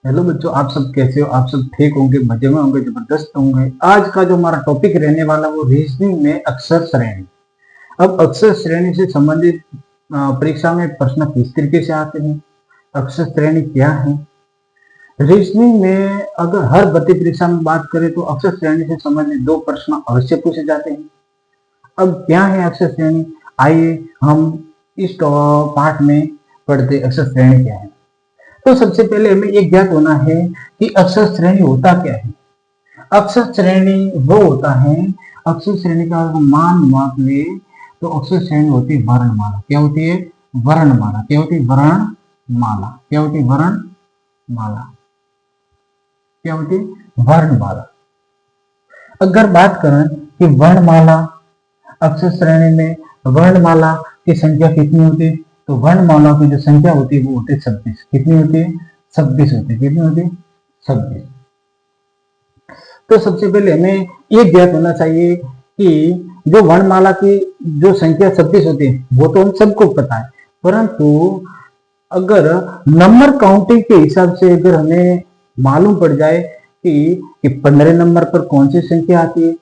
Hello बच्चों, आप सब कैसे हो? आप सब ठीक होंगे, मजे में होंगे, जबरदस्त होंगे। आज का जो हमारा टॉपिक रहने वाला वो रीजनिंग में अक्षर श्रेणी। अब अक्षर श्रेणी से संबंधित परीक्षा में प्रश्न किस तरीके से आते हैं, अक्षर श्रेणी क्या है। रीजनिंग में अगर हर भर्ती परीक्षा में बात करें तो अक्षर श्रेणी से संबंधित दो प्रश्न अवश्य पूछे जाते हैं। अब क्या है अक्षर श्रेणी, आइए हम इस पाठ में पढ़ते अक्षर श्रेणी क्या है। तो सबसे पहले हमें ये ज्ञात होना है कि अक्षर श्रेणी होता क्या है। अक्षर श्रेणी वो होता है, अक्षर श्रेणी का मान माप ले तो अक्षर श्रेणी होती है वर्णमाला। क्या होती है? वर्णमाला। क्या होती है? वर्णमाला। क्या होती है? वर्णमाला। क्या होती है? वर्णमाला। अगर बात करें कि वर्णमाला अक्षर श्रेणी में वर्णमाला की संख्या कितनी होती है, तो वर्णमाला की जो संख्या होती है वो होती है 26। कितनी होती है? 26 होती है। कितनी होती है? 26। तो सबसे पहले हमें ये ज्ञात होना चाहिए कि जो वर्णमाला की जो संख्या 26 होती है वो तो हम सबको पता है, परंतु अगर नंबर काउंटिंग के हिसाब से अगर हमें मालूम पड़ जाए कि 15 नंबर पर कौन सी संख्या आती है,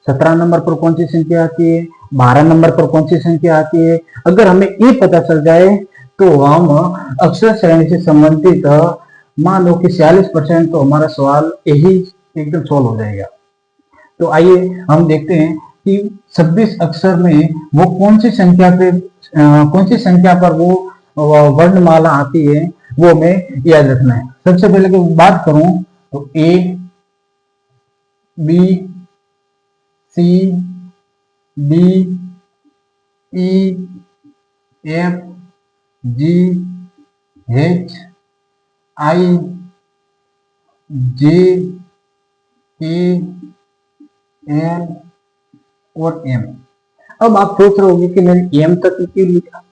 17 नंबर पर कौन सी संख्या आती है, 12 नंबर पर कौन सी संख्या आती है, अगर हमें ये पता चल जाए तो हम अक्षर श्रेणी से संबंधित मान लो कि 46% तो हमारा सवाल यही एकदम सॉल्व हो जाएगा। तो आइए हम देखते हैं कि 26 अक्षर में वो कौन सी संख्या पे कौन सी संख्या पर वो वर्णमाला आती है, वो हमें याद रखना है। सबसे पहले की बात करूं तो ए, B, C, D, E, F, G, H, आई, जे, के, एल और एम। अब आप सोच रहे होंगे कि मैंने एम तक क्यों लिखा,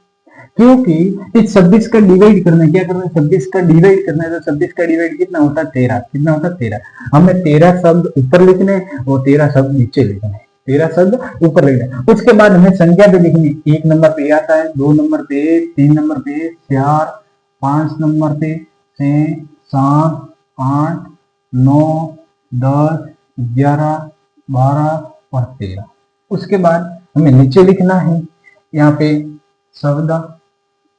क्योंकि इस 26 का डिवाइड करना है। क्या करना है? 26 का डिवाइड करना है। तो 26 का डिवाइड कितना होता है? 13। कितना होता है? 13। हमें 13 शब्द ऊपर लिखने और 13 शब्द नीचे लिखने। 13 शब्द ऊपर लिखने, उसके बाद हमें संख्या पे लिखनी। 1 नंबर पे आता है, 2 नंबर पे, 3 नंबर पे, 4, 5 नंबर पे, 6, 7, 8, 9, 10, 11, 12 और 13। उसके बाद हमें नीचे लिखना है, यहाँ पे 14,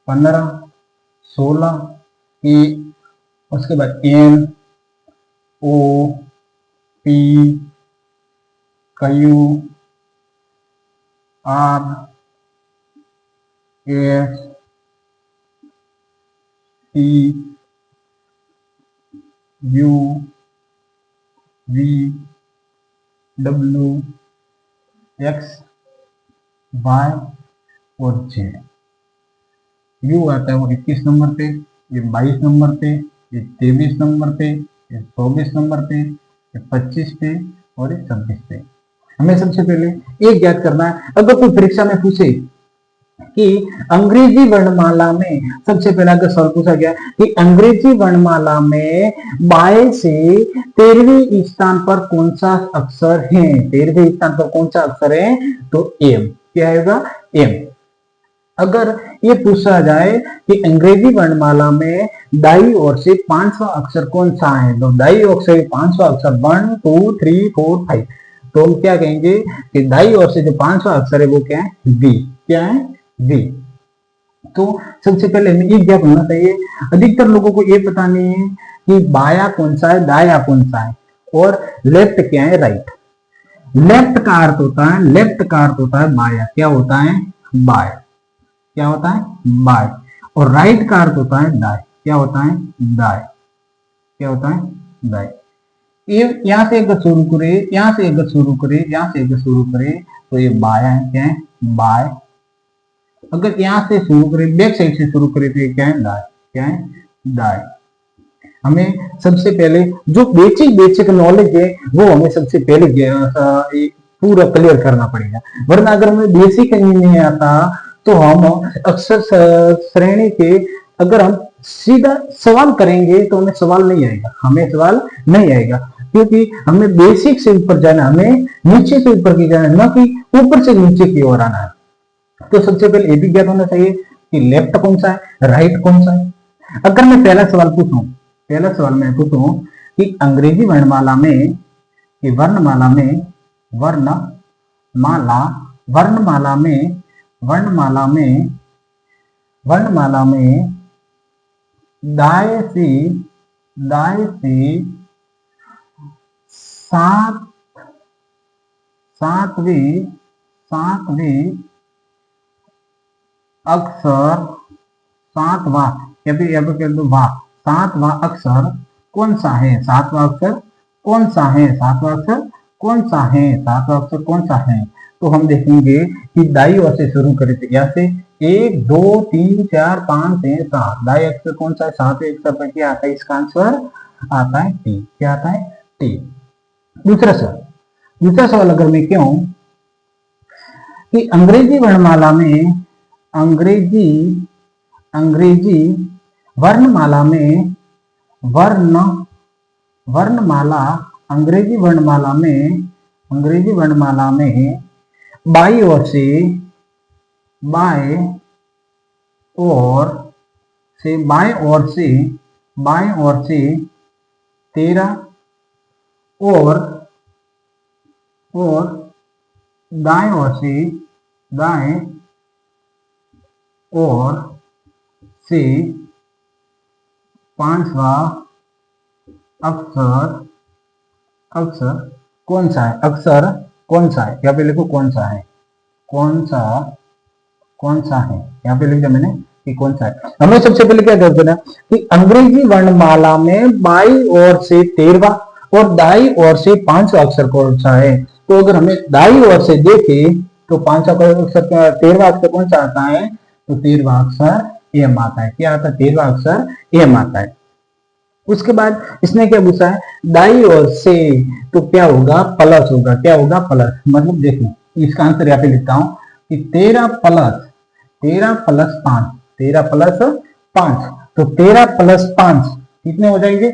15, 16 की, उसके बाद N, O, P, Q, R, S, T, U, V, W, X, Y और जेड। यू आता है वो 21 नंबर पे, ये 22 नंबर पे, ये 23 नंबर पे, ये 24 नंबर पे, ये 25 पे और ये 26 पे। हमें सबसे पहले ये ज्ञात करना है, अगर कोई परीक्षा में पूछे कि अंग्रेजी वर्णमाला में, सबसे पहला अगर सवाल पूछा गया कि अंग्रेजी वर्णमाला में 22 से 13वें स्थान पर कौन सा अक्षर है, 13वें स्थान पर कौन सा अक्षर है, तो एम। क्या आएगा? एम। अगर ये पूछा जाए कि अंग्रेजी वर्णमाला में दाई ओर से 5वां अक्षर कौन सा है, तो दाई ओर से 5वां अक्षर 1, 2, 3, 4, 5, तो हम क्या कहेंगे कि दाई ओर से जो 5वां अक्षर है वो क्या है? बी। क्या है? बी। तो सबसे पहले हमें ये ज्ञात होना चाहिए, अधिकतर लोगों को ये पता नहीं है कि बाया कौन सा है, दाया कौन सा है, और लेफ्ट क्या है, राइट। लेफ्ट का अर्थ होता है, लेफ्ट का अर्थ होता है बाया। क्या होता है? बाय। क्या होता है? बाय। और राइट का अर्थ होता है दाय। क्या होता है? दाय। क्या होता है? दाय। यहां से अगर शुरू करे, यहां से अगर शुरू करे, यहां से अगर शुरू करे तो ये बाया है। क्या है? बाय। अगर यहां से शुरू करे, बैक साइड से शुरू करे तो ये क्या है? दाय। क्या है? दाय। हमें सबसे पहले जो बेसिक नॉलेज है वो हमें सबसे पहले पूरा क्लियर करना पड़ेगा, वरना अगर हमें बेसिक नहीं आता तो हम अक्षर श्रेणी के अगर हम सीधा सवाल करेंगे तो हमें सवाल नहीं आएगा, हमें सवाल नहीं आएगा, क्योंकि हमें बेसिक से ऊपर जाना, हमें नीचे से ऊपर की जाना, न कि ऊपर से नीचे की ओर आना है। तो सबसे पहले ये भी ज्ञात होना चाहिए कि लेफ्ट कौन सा है, राइट कौन सा है। अगर मैं पहला सवाल पूछूं पहला सवाल मैं पूछूं कि अंग्रेजी वर्णमाला में, कि वर्णमाला में, वर्णमाला वर्णमाला में वर्णमाला में वर्णमाला में दाएं से सातवें अक्षर, सातवां या फिर कह दो सातवां अक्षर कौन सा है? सातवां अक्षर कौन सा है? सातवां अक्षर कौन सा है? सातवां अक्षर कौन सा है? तो हम देखेंगे कि दाई ओर से शुरू करें थे, यहाँ से 1 2 3 4 5 6 7, दाई अक्षर कौन सा है? सातवें अक्षर पर क्या आता है? इसका आंसर आता है टी। क्या आता है? टी। दूसरा सवाल अगर मैं कहूं कि अंग्रेजी वर्णमाला में, अंग्रेजी वर्णमाला में अंग्रेजी वर्णमाला में बाई ओर से 13 और दाएं ओर से 5वां अक्षर कौन सा है? अक्षर कौन सा है? यहाँ पे लिखो कौन सा है, कौन सा है, यहाँ पे लिख दिया मैंने कि कौन सा है। हमें सबसे पहले क्या करते हैं कि अंग्रेजी वर्णमाला में बाई ओर से 13वां और दाई ओर से 5वां अक्षर कौन सा है? तो अगर हमें दाई ओर से देखें तो 5वां अक्षर, 13वां अक्षर कौन सा आता है? तो 13वां अक्षर एम आता है। क्या आता है? 13वां अक्षर एम आता है। उसके बाद इसने क्या पूछा है? दाई ओर से, तो क्या होगा? प्लस होगा। क्या होगा? प्लस। मतलब देखो इसका आंसर यहाँ पे लिखता हूं कि 13 प्लस 5, तो 13 प्लस 5 कितने हो जाएंगे?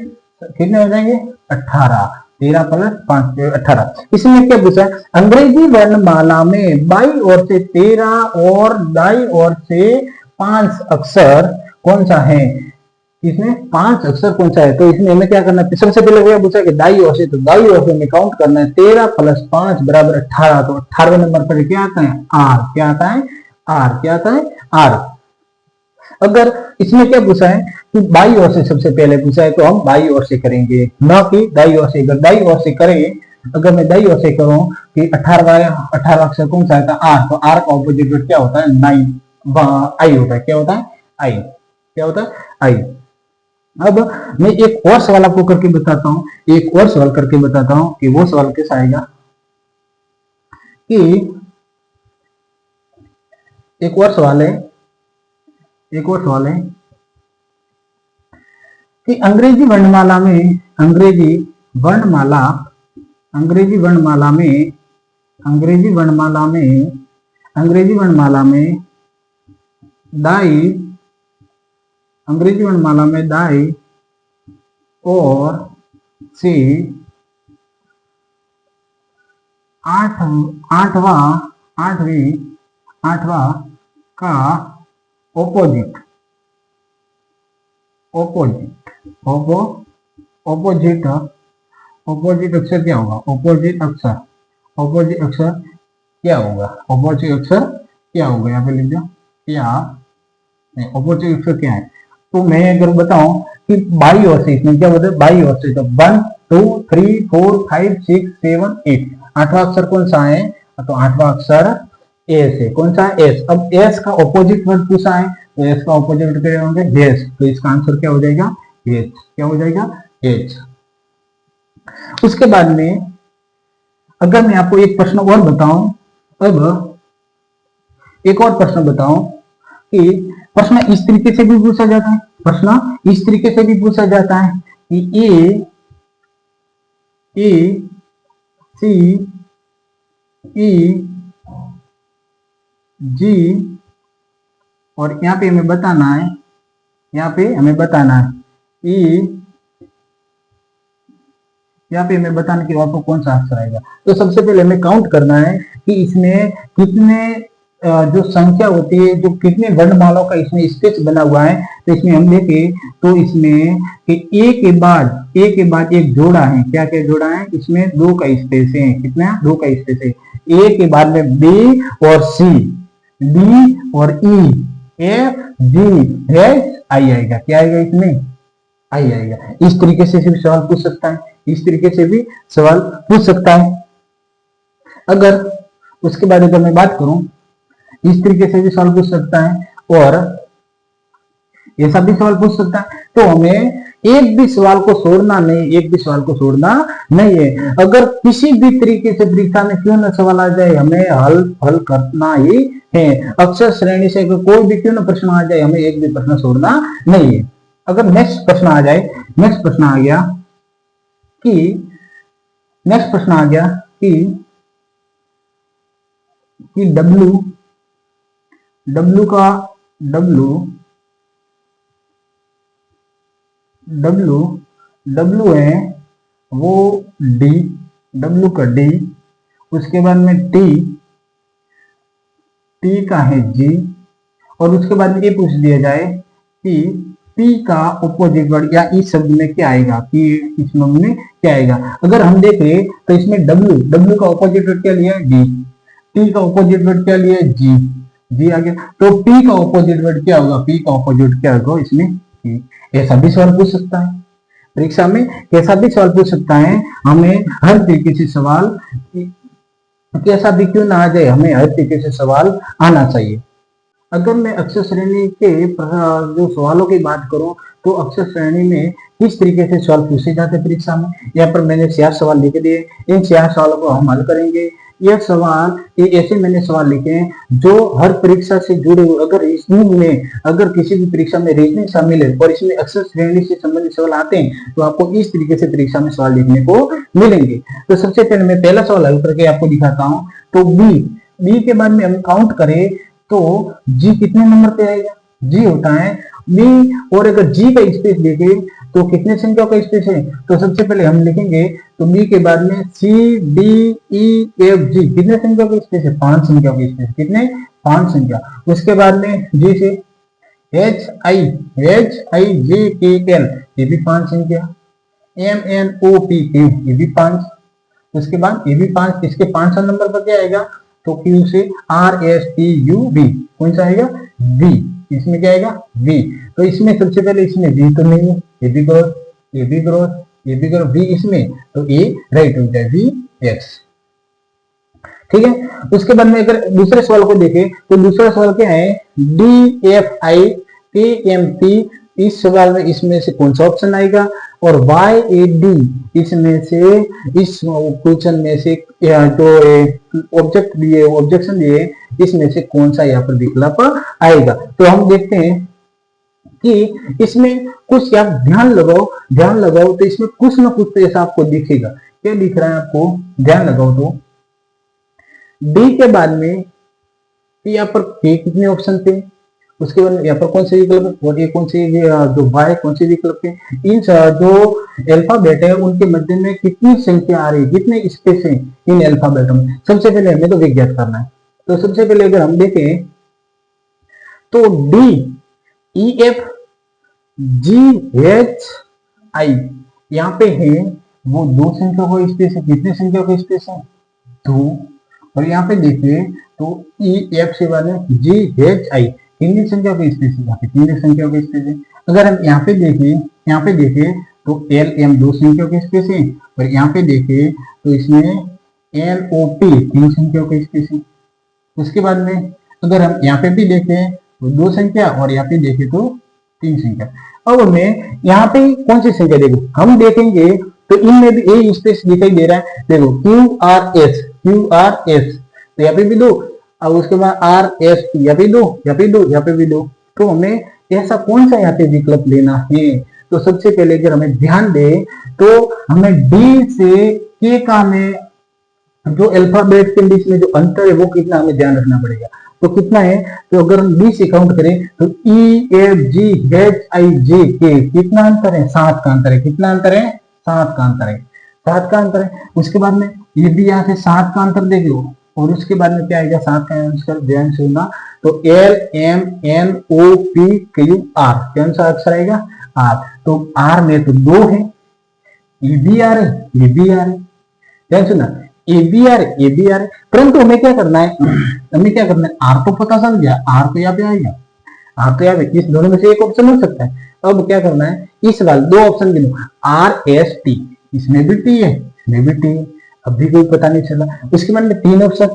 18। 13 प्लस 5 18। इसमें क्या पूछा है? अंग्रेजी वर्णमाला में बाई ओर से 13 और दाई ओर से 5 अक्षर कौन सा है? इसमें 5 अक्षर कौन सा है? तो इसमें हमें क्या करना है? सबसे पहले क्या पूछा कि दाई ओर से, तो दाई ओर से हमें काउंट करना है। 13 प्लस 5 बराबर 18, तो 18वें नंबर पर क्या आता है? आर। क्या आता है? आर। क्या आता है? आर। अगर इसमें क्या पूछा है कि बाई ओर से सबसे पहले पूछा है, तो हम बाई ओर से करेंगे, ना कि दाई ओर से। अगर दाई ओर से करें, अगर मैं दाई ओर से करूं कि 18 अक्षर कौन सा है? आर। तो आर का ऑपोजिट क्या होता है? 9 आई होता है। क्या होता है? आई। क्या होता है? आई। अब मैं एक और सवाल आपको करके बताता हूं, कि वो सवाल कैसा आएगा। कि एक और सवाल है कि अंग्रेजी वर्णमाला में दाई और से 8वां का ऑपोजिट अक्षर क्या होगा? ऑपोजिट अक्षर क्या होगा? यहाँ पे लिख दो। क्या ऑपोजिट अक्षर क्या है? तो मैं अगर बताऊं कि बाई ओर से, इसमें क्या होता है? बाई ओर से, तो 1 2 3 4 5 6 7 8, 8वां अक्षर कौन सा है? तो 8वां अक्षर एस है। कौन सा है? एस। अब एस का ऑपोजिट वर्ड पूछा है, तो एस का ऑपोजिट क्या होंगे? एच। तो इसका आंसर क्या हो जाएगा? एच। क्या हो जाएगा? एच। उसके बाद में अगर मैं आपको एक प्रश्न और बताऊं, कि प्रश्न इस तरीके से भी पूछा जाता है, कि ए सी ई जी, और यहाँ पे हमें बताना है ई, यहाँ पे हमें बताना कि आपको कौन सा आंसर आएगा। तो सबसे पहले हमें काउंट करना है कि इसमें कितने जो संख्या होती है, जो कितने वर्णमालाओं का इसमें स्पेस बना हुआ है, तो इसमें हम देखें तो इसमें कि ए के बाद एक जोड़ा है। क्या क्या जोड़ा है? इसमें 2 का स्पेस है। कितना? 2 का स्पेस है। ए के बाद में बी और सी, डी और ई, एफ, जी, एच, आई आएगा। क्या आएगा? इसमें आई आएगा। इस तरीके से भी सवाल पूछ सकता है, इस तरीके से भी सवाल पूछ सकता है। अगर उसके बाद अगर मैं बात करूं, इस तरीके से भी सवाल पूछ सकता है और ऐसा भी सवाल पूछ सकता है। तो हमें एक भी सवाल को छोड़ना नहीं, एक भी सवाल को छोड़ना नहीं है। अगर किसी भी तरीके से परीक्षा में क्यों ना सवाल आ जाए, हमें हल करना ही है। अक्षर श्रेणी से अगर कोई भी क्यों ना प्रश्न आ जाए, हमें एक भी प्रश्न छोड़ना नहीं है। अगर नेक्स्ट प्रश्न आ जाए, नेक्स्ट प्रश्न आ गया कि W है वो डी, W का डी, उसके बाद में T का है G, और उसके बाद में ये पूछ दिया जाए कि P का ऑपोजिट वर्ड या इस शब्द में क्या आएगा, कि इस शब्द में क्या आएगा। अगर हम देखें तो इसमें W का ऑपोजिट वर्ड क्या लिया है? D, T का ऑपोजिट वर्ड क्या लिया है? G आ गया। तो P का ऑपोजिट वर्ड क्या होगा? P का ऑपोजिट क्या होगा इसमें? ऐसा भी सवाल पूछ सकता है परीक्षा में, कैसा भी सवाल पूछ सकता है। हमें हर तरीके से सवाल, कैसा भी क्यों ना आ जाए, हमें हर तरीके से सवाल आना चाहिए। अगर मैं अक्षर श्रेणी के जो सवालों की बात करूं, तो अक्षर श्रेणी में किस तरीके से सवाल पूछे जाते हैं परीक्षा में। यहाँ पर मैंने 4 सवाल लिख दिए, इन 4 सवालों को हम हल करेंगे। ये सवाल, ये ऐसे मैंने सवाल लिखे हैं जो हर परीक्षा से जुड़े हुए। अगर रीजनिंग में, अगर किसी भी परीक्षा में रीजनिंग शामिल है और इसमें अक्षर श्रेणी से संबंधित सवाल आते हैं, तो आपको इस तरीके से परीक्षा में सवाल लिखने को मिलेंगे। तो सबसे पहले मैं पहला सवाल हल करके आपको दिखाता हूँ। तो बी के बाद में हम काउंट करें तो जी कितने नंबर पे आएगा? जी होता है बी, और अगर जी का स्पेस देखें तो कितने संख्याओं का स्पेस है? तो सबसे पहले हम लिखेंगे तो बी के बाद में सी, डी, ई, एफ, जी, कितने संख्याओं का स्पेस है? 5 संख्याओं का स्पेस। कितने? 5 संख्या। उसके बाद में जी से एच आई जे के एल, ये भी 5 संख्या। M N O P Q, ये भी 5। उसके बाद ये भी 5, इसके 5 नंबर पर क्या आएगा? तो क्यू से R S T U B, कौन सा आएगा? बी। इसमें क्या आएगा? बी। तो इसमें सबसे पहले इसमें बी तो नहीं है, ये भी क्रॉस, ये भी क्रॉस, ये भी क्रॉस, बी इसमें, तो ए राइट हो जाए, बी एक्स। ठीक है। उसके बाद में अगर दूसरे सवाल को देखें तो दूसरा सवाल क्या है? डी एफ आई के एम पी, इस सवाल में इसमें से कौन सा ऑप्शन आएगा? और वाई ए डी, इसमें से, इस क्वेश्चन में से जो ऑब्जेक्ट दिए, ऑब्जेक्शन दिए, इसमें से कौन सा यहाँ पर विकल्प आएगा? तो हम देखते हैं कि इसमें कुछ, आप ध्यान लगाओ तो इसमें कुछ ना कुछ तो ऐसा आपको दिखेगा। क्या दिख रहा है आपको? ध्यान लगाओ तो डी के बाद में यहाँ पर के कितने ऑप्शन थे, उसके बाद यहाँ पर कौन से विकल्प, और ये कौन से, जो वाई कौन से विकल्प थे। इन जो अल्फाबेट है उनके मध्य में कितनी संख्या आ रही है, कितने स्पेस है इन अल्फाबेटों में, सबसे पहले हमें तो विज्ञात करना है। तो सबसे पहले अगर हम देखें तो D E F G H आई, यहाँ पे है वो 2 संख्या का स्पेस है। कितने संख्या का स्पेस है? 2। और यहाँ पे देखिए तो ई एफ से बाद में जी एच आई, कितनी संख्या का स्पेस है? यहाँ पे 3 संख्या का स्पेस है। अगर हम यहाँ पे देखें तो एल एम 2 संख्या का स्पेस है, और यहाँ पे देखें तो इसमें एल ओ पी 3 संख्या का स्पेस है। उसके बाद में अगर हम यहाँ पे भी देखें तो 2 संख्या, और यहाँ पे देखें तो 3 संख्या। अब हमें यहाँ पे कौन सी संख्या देखो, हम देखेंगे तो इनमें भी ए स्पेस दिखाई दे रहा है। देखो क्यू आर एस, तो यहाँ पे भी 2, अब उसके बाद आर एस, यहाँ पे 2, यहाँ पे भी 2। तो हमें ऐसा कौन सा यहाँ पे विकल्प लेना है? तो सबसे पहले अगर हमें ध्यान दे तो हमें डी से के का हमें जो अल्फाबेट के बीच में जो अंतर है वो कितना हमें ध्यान रखना पड़ेगा। तो कितना है? तो अगर हम बी से काउंट करें तो ई एफ जी एच आई जे के, कितना अंतर है? 7 का अंतर है। कितना अंतर है? 7 का अंतर है। 7 का अंतर है। उसके बाद में ये भी यहाँ से 7 का अंतर देखो, और उसके बाद में क्या आएगा 7 का आंसर, ध्यान से सुनना। तो LMNOPQR कौन सा अक्षर आएगा, आर। तो आर में तो 2 है, ये भी आर है, ये भी आर है, ध्यान सुनना, ए बी आर है। परंतु हमें क्या करना है, आर तो पता चल गया, आर तो यहाँ पे आएगा, आर तो यहाँ पे, इस दोनों में से एक ऑप्शन हो सकता है। अब क्या करना है, इस वाले 2 ऑप्शन गिनो, RST, इसमें भी टी है, इसमें भी टी है, अब भी कोई पता नहीं चला। उसके बाद में 3 ऑप्शन,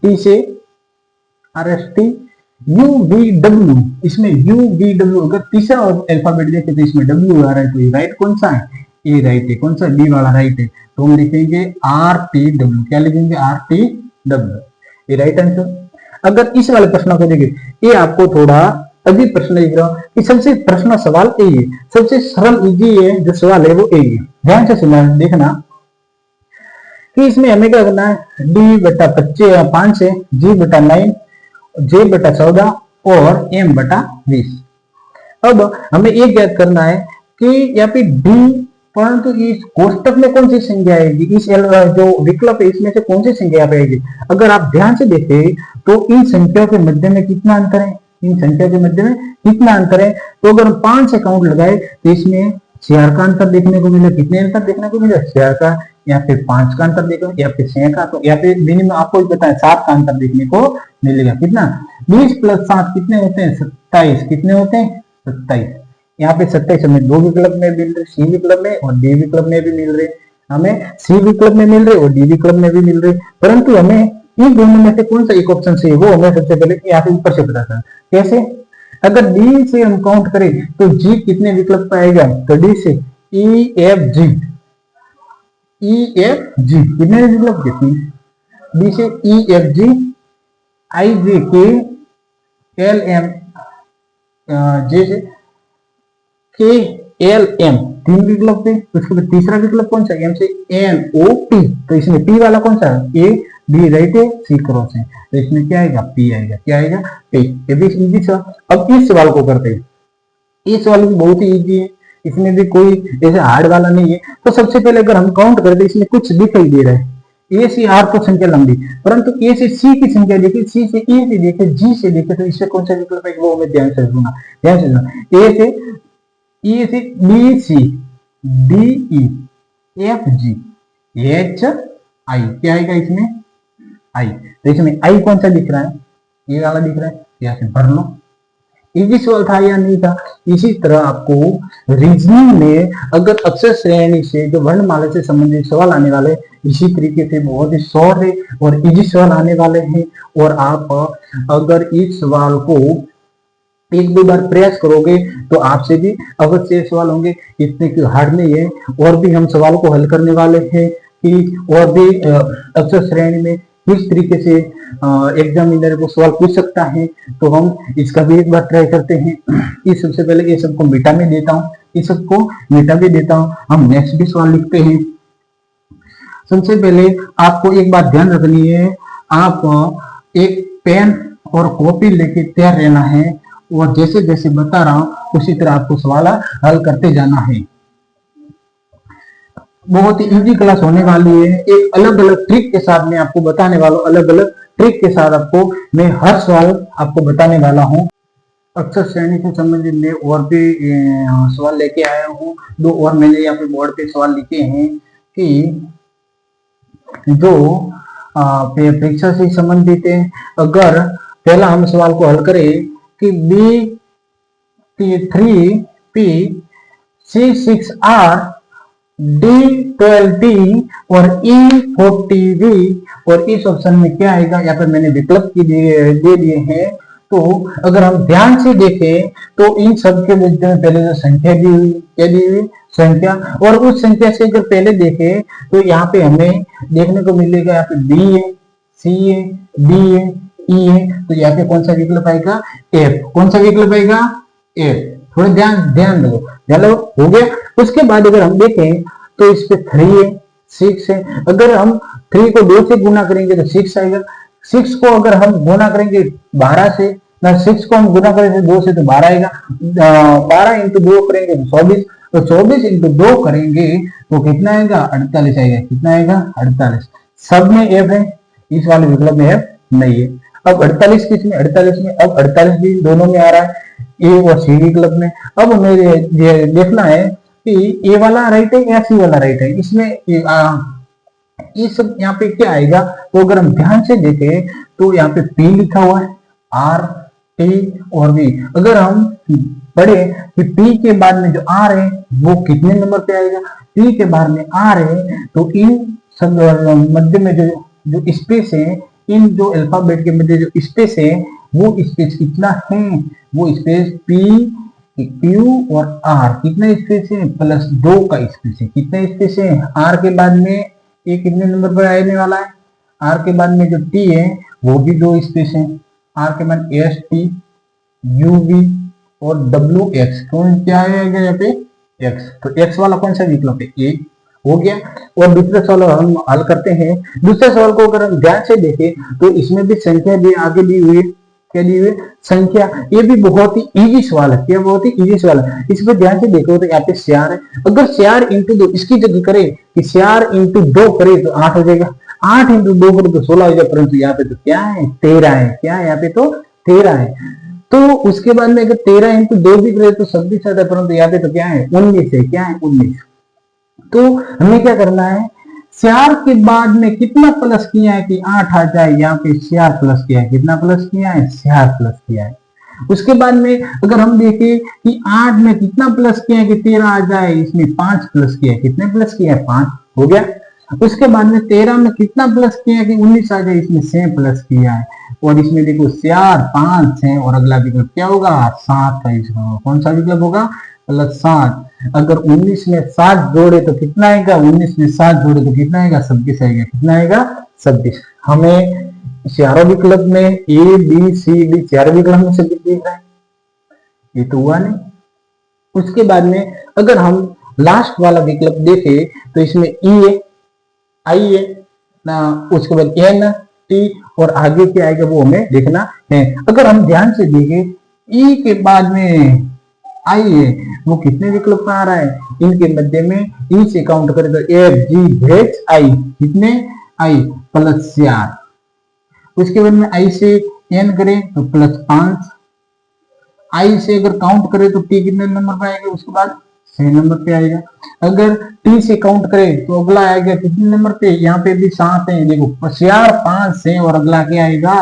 टी से RST, UVW, इसमें UVW, अगर तीसरा अल्फाबेट देखे तो इसमें W आ रहा है, तो ये राइट कौन सा है, ए राइट है, कौन सा, डी वाला राइट है, तो हम लिखेंगे RTW, क्या लिखेंगे, RTW, ये राइट आंसर। अगर इस वाले प्रश्न को देखें, ये आपको थोड़ा अजीब प्रश्न लिख रहा हूं, कि सबसे प्रश्न सवाल यही है, सबसे सरल इजी है जो सवाल है वो यही है, ध्यान से सुनना, देखना कि इसमें हमें क्या करना है, D/5 है, G/9, J/14 और M/20। अब हमें एक ज्ञात करना है कि यहाँ पे D, परंतु इस कोष्टक में कौन सी संख्या आएगी, इस जो विकल्प है इसमें से कौन सी संख्या आएगी। अगर आप ध्यान से देखें तो इन संख्याओं के मध्य में कितना अंतर है, इन संख्या के मध्य में कितना अंतर है, तो अगर हम 5 से काउंट लगाए तो इसमें 4 का अंतर देखने को मिला, कितने अंतर देखने को मिला, 4 का, या फिर 5 का अंतर देखो, या फिर 6 का, तो या फिर मिनिमम आपको पता है 7 का अंतर देखने को मिलेगा। कितना, 20 + 7 कितने होते हैं, 27, कितने होते हैं, 27। यहाँ पे 27 हमें 2 विकल्प में मिल रहे, सी विकल्प में और डी विकल्प में भी मिल रहे, हमें सी विकल्प में मिल रहे और डी विकल्प में भी मिल रहे, परंतु हमें इन दोनों में से कौन सा एक ऑप्शन से वो हमें सबसे पहले यहाँ पे ऊपर से पता चला। कैसे, अगर डी से हम काउंट करें तो जी कितने विकल्प पाएगा, तो डी से EFG कितने विकल्प, कितनी, डी से EFG IJK LM, जे से KLM, 3 विकल्प थे। उसके बाद तीसरा विकल्प कौन सा, M से NOP, तो इसमें P वाला कौन सा, A B राइट है, C क्रॉस है, तो इसमें क्या आएगा, P आएगा, क्या आएगा, P। ये भी इजी था। अब इस सवाल को करते हैं, इस सवाल भी बहुत ही इजी है, इसमें भी कोई ऐसे हार्ड वाला नहीं है। तो सबसे पहले अगर हम काउंट करते इसमें कुछ दिखाई दे रहा है, ए से आर तो संख्या लंबी, परंतु ए से सी की संख्या देखे, सी से ए से देखे, जी से देखे, तो इससे कौन सा विकल्प है वो हमें ध्यान से सुनना, ध्यान से सुनना। ए से B C D E F G H I, क्या आएगा इसमें, आई, तो इसमें आई कौन सा दिख रहा है, ये वाला दिख रहा है, यहाँ से भर लो। इजी सवाल था या नहीं था। इसी तरह आपको रीजनिंग में अगर अक्षर श्रेणी से जो वर्णमाला से संबंधित सवाल आने वाले, इसी तरीके से बहुत ही शॉर्ट है और इजी सवाल आने वाले हैं, और आप अगर इस सवाल को 1-2 बार प्रयास करोगे तो आपसे भी अवश्य सवाल होंगे, इतने हार्ड नहीं है। और भी हम सवाल को हल करने वाले हैं कि और भी अक्षर श्रेणी में किस तरीके से एग्जामिनर को सवाल पूछ सकता है, तो हम इसका भी एक बार ट्राई करते हैं। इस सबसे पहले ये सबको मिटा में देता हूँ, इस सबको मिटा भी देता हूँ, हम नेक्स्ट भी सवाल लिखते हैं। सबसे पहले आपको एक बात ध्यान रखनी है, आप एक पेन और कॉपी लेके तैयार रहना है, और जैसे जैसे बता रहा हूं उसी तरह आपको सवाल हल करते जाना है। बहुत ही इजी क्लास होने वाली है, एक अलग अलग ट्रिक के साथ मैं आपको बताने वाला हूं, अलग अलग ट्रिक के साथ आपको मैं हर सवाल आपको बताने वाला हूं। अक्षर श्रेणी से संबंधित मैं और भी सवाल लेके आया हूं, 2 और मैंने यहाँ पे बोर्ड पे सवाल लिखे हैं कि जो परीक्षा से संबंधित है। अगर पहला हम सवाल को हल करें कि B3P C6R D12T और E40V, और इस ऑप्शन में क्या आएगा, यहाँ पर मैंने विकल्प की दे दिए हैं। तो अगर हम ध्यान से देखें तो इन सब के मध्य में पहले जो संख्या दी हुई, क्या दी हुई, संख्या, और उस संख्या से जब पहले देखें तो यहाँ पे हमें देखने को मिलेगा, यहाँ पे B है, C है, D है, E है, तो यहाँ पे कौन सा विकल्प आएगा, F। कौन सा विकल्प आएगा, F। थोड़ा ध्यान दो, चलो हो गया। उसके बाद अगर हम देखें तो इस पे 3 है, 6 है, अगर हम 3 को 2 से गुना करेंगे तो 6 आएगा। 6 को अगर हम गुना करेंगे 12 से, 6 को हम गुना करेंगे 2 से तो 12 आएगा। 12 × 2 करेंगे तो 24, तो 24 × 2 करेंगे तो कितना आएगा, 48 आएगा। कितना आएगा, 48। सब में F है, इस वाले विकल्प में है नहीं है। अब 48 किसमें, 48 में, अब 48 भी दोनों में आ रहा है, ए और सी विकल्प में। अब हमें ये देखना है कि ए वाला राइट है या सी वाला राइट है। इसमें ये सब यहाँ पे क्या आएगा, तो अगर हम ध्यान से देखें तो यहाँ पे पी लिखा हुआ है, आर, टी और वी। अगर हम पढ़े कि पी के बाद में जो आर है वो कितने नंबर पे आएगा, पी के बाद में आर है तो इन सब मध्य में जो स्पेस है, इन जो अल्फाबेट के मध्य जो स्पेस है वो स्पेस कितना है, वो स्पेस पी, क्यू और आर कितना स्पेस है, +2 का स्पेस है। कितना स्पेस है, आर के बाद में ये कितने नंबर पर आने वाला है, आर के बाद में जो टी है वो भी 2 स्पेस है, आर के बाद एस टी, यू वी और डब्ल्यू एक्स। कौन क्या आएगा यहाँ पे, एक्स। तो एक्स वाला कौन सा विकल्प है, ए हो गया। और दूसरे सवाल हम हल करते हैं। दूसरे सवाल को अगर हम ध्यान से देखें तो इसमें भी संख्या भी आगे दी हुई है, क्या दी हुई, संख्या। ये भी बहुत ही इजी सवाल है, क्या बहुत ही इजी सवाल है। इस पर ध्यान से देखो तो यहाँ पे CR है, अगर CR इंटू 2 इसकी जगह करे कि CR इंटू 2 करे तो 8 हो जाएगा, 8 इंटू 2 करे तो 16 हो जाएगा, परंतु यहाँ पे तो क्या है, 13 है। क्या है यहाँ पे, तो 13 है। तो उसके बाद में अगर 13 इंटू 2 भी करे तो 26 आता है, परंतु यहाँ पे तो क्या है, 19 है। क्या है, 19। तो हमें क्या करना है, CR के बाद में कितना प्लस किया है कि 8 आ जाए, यहाँ पे CR प्लस किया है, कितना प्लस किया है, CR प्लस किया है। उसके बाद में अगर हम देखें कि 8 में कितना प्लस किया है कि 13 आ जाए, इसमें 5 प्लस किया है, कितने प्लस किया है, 5 हो गया। उसके बाद में 13 में कितना प्लस किया है कि 19 आ जाए, इसमें 6 प्लस किया है। और इसमें देखो CR 5 है और अगला विकल्प क्या होगा, 7 का इसका कौन सा विकल्प होगा, +7। अगर 19 में 7 जोड़े तो कितना आएगा, 19 में 7 जोड़े तो कितना आएगा, 26 आएगा। कितना आएगा, 26। हमें चारों विकल्प में ए बी सी डी चारों विकल्प में 26 दिख रहा है, ये तो हुआ नहीं। उसके बाद में अगर हम लास्ट वाला विकल्प देखें तो इसमें ई है, आई है ना, उसके बाद एन, टी और आगे क्या आएगा वो हमें देखना है। अगर हम ध्यान से देखें ई के बाद में आई है वो कितने विकल्प में आ रहा है, इनके मध्य में ई से काउंट करें तो एफ जी एच आई, कितने आई +4। उसके बाद में आई से एन करें तो +5, आई से अगर काउंट करें तो टी कितने नंबर पे आएगा, उसके बाद 6 नंबर पे आएगा। अगर टी से काउंट करें तो अगला आएगा कितने नंबर पे, यहाँ पे भी 7 है, देखो 4 5 6 और अगला क्या आएगा,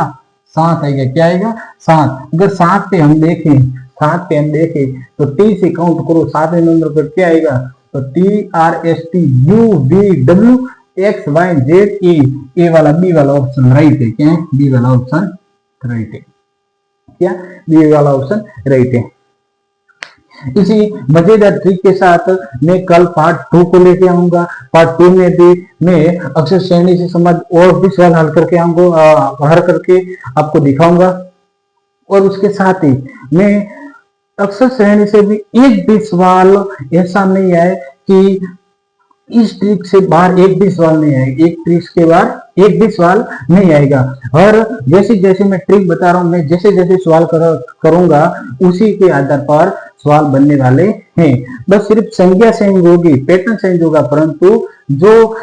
7 आएगा। क्या आएगा, 7। अगर 7 पे हम देखें तो टी से काउंट करो 7वें नंबर पर क्या आएगा, तो TRSTUVW XYZ ए वाला बी वाला ऑप्शन राइट है। क्या है, बी वाला ऑप्शन राइट है। क्या, बी वाला ऑप्शन राइट है। इसी मजेदार ट्रिक के साथ मैं कल पार्ट 2 को लेके आऊंगा। पार्ट 2 में भी मैं अक्षर श्रेणी से संबंधित और भी सवाल हल करके हल करके आपको दिखाऊंगा। और उसके साथ ही मैं अक्षर श्रेणी से भी एक भी सवाल ऐसा नहीं है कि इस ट्रिक से बाहर एक भी सवाल नहीं आएगा, एक ट्रिक के बाहर एक भी सवाल नहीं आएगा। और जैसे जैसे मैं ट्रिक बता रहा हूं, मैं जैसे जैसे सवाल करूंगा उसी के आधार पर सवाल बनने वाले हैं। बस सिर्फ संख्या चेंज होगी, पैटर्न चेंज होगा, परंतु जो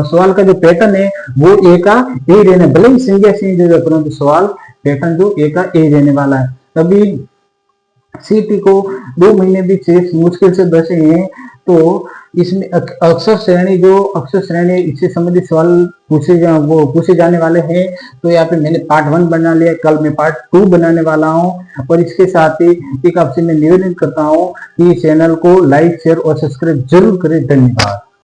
सवाल का जो पैटर्न है वो ए का ए रहने, भले ही संख्या चेंज होगा परंतु सवाल पैटर्न जो ए का ए रहने वाला है। तभी सीटी को 2 महीने भी मुश्किल से बचे हैं। तो इसमें अक्षर श्रेणी इससे संबंधित सवाल पूछे जाने वाले हैं। तो यहाँ पे मैंने पार्ट 1 बना लिया, कल मैं पार्ट 2 बनाने वाला हूँ। और इसके साथ ही एक आपसे मैं निवेदन करता हूँ कि चैनल को लाइक शेयर और सब्सक्राइब जरूर करें। धन्यवाद।